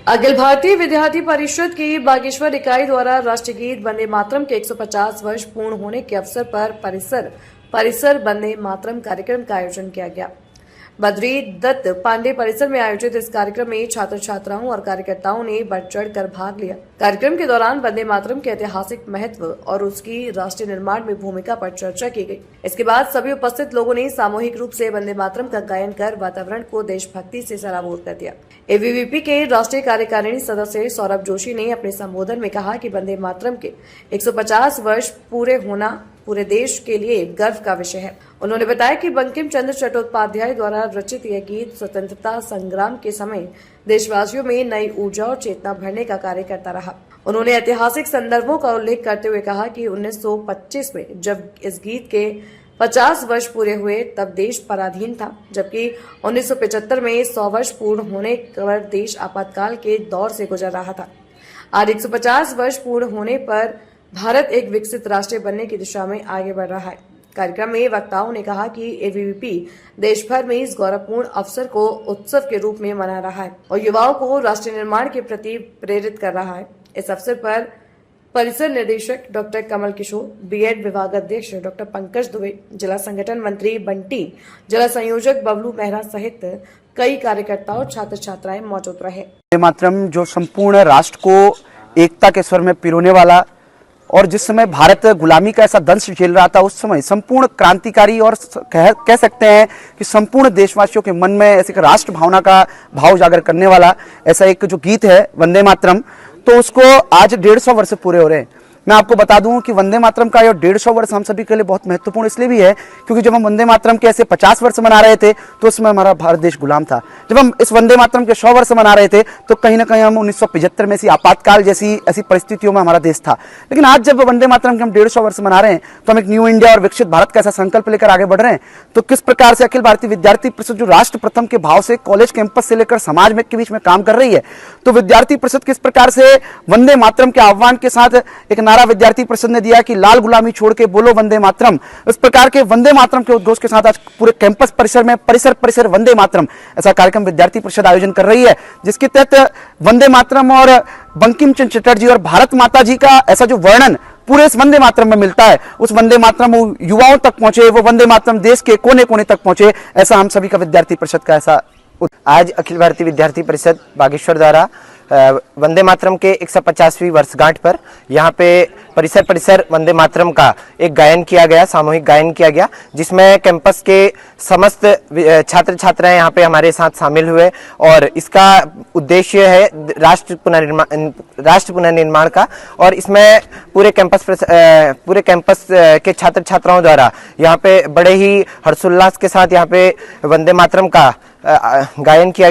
अखिल भारतीय विद्यार्थी परिषद की बागेश्वर इकाई द्वारा राष्ट्रीय गीत वंदे मातरम के 150 वर्ष पूर्ण होने के अवसर पर परिसर वंदे मातरम कार्यक्रम का आयोजन किया गया। बद्री दत्त पांडे परिसर में आयोजित इस कार्यक्रम में छात्र छात्राओं और कार्यकर्ताओं ने बढ़ चढ़कर भाग लिया। कार्यक्रम के दौरान वंदे मातरम के ऐतिहासिक महत्व और उसकी राष्ट्रीय निर्माण में भूमिका पर चर्चा की गई। इसके बाद सभी उपस्थित लोगों ने सामूहिक रूप से वंदे मातरम का गायन कर वातावरण को देशभक्ति से सराबोर कर दिया। एबीवीपी के राष्ट्रीय कार्यकारिणी सदस्य सौरभ जोशी ने अपने संबोधन में कहा कि वंदे मातरम के 150 वर्ष पूरे होना पूरे देश के लिए गर्व का विषय है। उन्होंने बताया कि बंकिम चंद्र चट्टोपाध्याय द्वारा रचित यह गीत स्वतंत्रता संग्राम के समय देशवासियों में नई ऊर्जा और चेतना भरने का कार्य करता रहा। उन्होंने ऐतिहासिक संदर्भों का उल्लेख करते हुए कहा कि 1925 में जब इस गीत के 50 वर्ष पूरे हुए तब देश पराधीन था, जबकि 1975 में 100 वर्ष पूर्ण होने पर देश आपातकाल के दौर से गुजर रहा था। आज 150 वर्ष पूर्ण होने पर भारत एक विकसित राष्ट्र बनने की दिशा में आगे बढ़ रहा है। कार्यक्रम में वक्ताओं ने कहा कि एबीवीपी देश भर में इस गौरवपूर्ण अवसर को उत्सव के रूप में मना रहा है और युवाओं को राष्ट्र निर्माण के प्रति प्रेरित कर रहा है। इस अवसर पर परिसर निदेशक डॉक्टर कमल किशोर, बीएड विभाग अध्यक्ष डॉक्टर पंकज दुबे, जिला संगठन मंत्री बंटी, जिला संयोजक बबलू मेहरा सहित कई कार्यकर्ता और छात्र छात्राएं मौजूद रहे। वंदे मातरम जो संपूर्ण राष्ट्र को एकता के स्वर में पिरोने वाला और जिस समय भारत गुलामी का ऐसा दंश झेल रहा था, उस समय संपूर्ण क्रांतिकारी और कह सकते हैं कि संपूर्ण देशवासियों के मन में ऐसे राष्ट्र भावना का भाव उजागर करने वाला ऐसा एक जो गीत है वंदे मातरम, तो उसको आज 150 वर्ष पूरे हो रहे हैं। मैं आपको बता दूं कि वंदे मातरम का यह 150 वर्ष हम सभी के लिए बहुत महत्वपूर्ण इसलिए भी है क्योंकि जब हम वंदे मातरम के ऐसे 50 वर्ष मना रहे थे तो उसमें हमारा भारत देश गुलाम था। जब हम इस वंदे मातरम के 100 वर्ष मना रहे थे तो कहीं ना कहीं हम 1975 में ऐसी आपातकाल जैसी ऐसी परिस्थितियों में हमारा देश था। लेकिन आज जब वंदे मातरम के हम 150 वर्ष मना रहे हैं तो हम एक न्यू इंडिया और विकसित भारत का ऐसा संकल्प लेकर आगे बढ़ रहे हैं। तो किस प्रकार से अखिल भारतीय विद्यार्थी परिषद जो राष्ट्र प्रथम के भाव से कॉलेज कैंपस से लेकर समाज में के बीच में काम कर रही है, तो विद्यार्थी परिषद किस प्रकार से वंदे मातरम के आह्वान के साथ एक नारा विद्यार्थी परिषद ने दिया कि लाल गुलामी छोड़ के बोलो वंदे मातरम, इस प्रकार के वंदे मातरम के उद्घोष के साथ आज पूरे कैंपस परिसर में परिसर वंदे मातरम ऐसा कार्यक्रम विद्यार्थी परिषद आयोजन कर रही है, जिसके तहत वंदे मातरम और बंकिम चंद्र चटर्जी और भारत माता जी का ऐसा जो वर्णन पूरे इस वंदे मातरम में मिलता है, उस वंदे मातरम युवाओं तक पहुंचे, वो वंदे मातरम देश के कोने कोने तक पहुंचे, ऐसा हम सभी का विद्यार्थी परिषद का ऐसा। आज अखिल भारतीय विद्यार्थी परिषद बागेश्वर द्वारा वंदे मातरम के 150वीं वर्षगांठ पर यहाँ पे परिसर वंदे मातरम का एक गायन किया गया, सामूहिक गायन किया गया, जिसमें कैंपस के समस्त छात्र छात्राएं यहाँ पे हमारे साथ शामिल हुए और इसका उद्देश्य है राष्ट्र पुनर्निर्माण का। और इसमें पूरे कैंपस के छात्र छात्राओं द्वारा यहाँ पे बड़े ही हर्षोल्लास के साथ यहाँ पे वंदे मातरम का गायन किया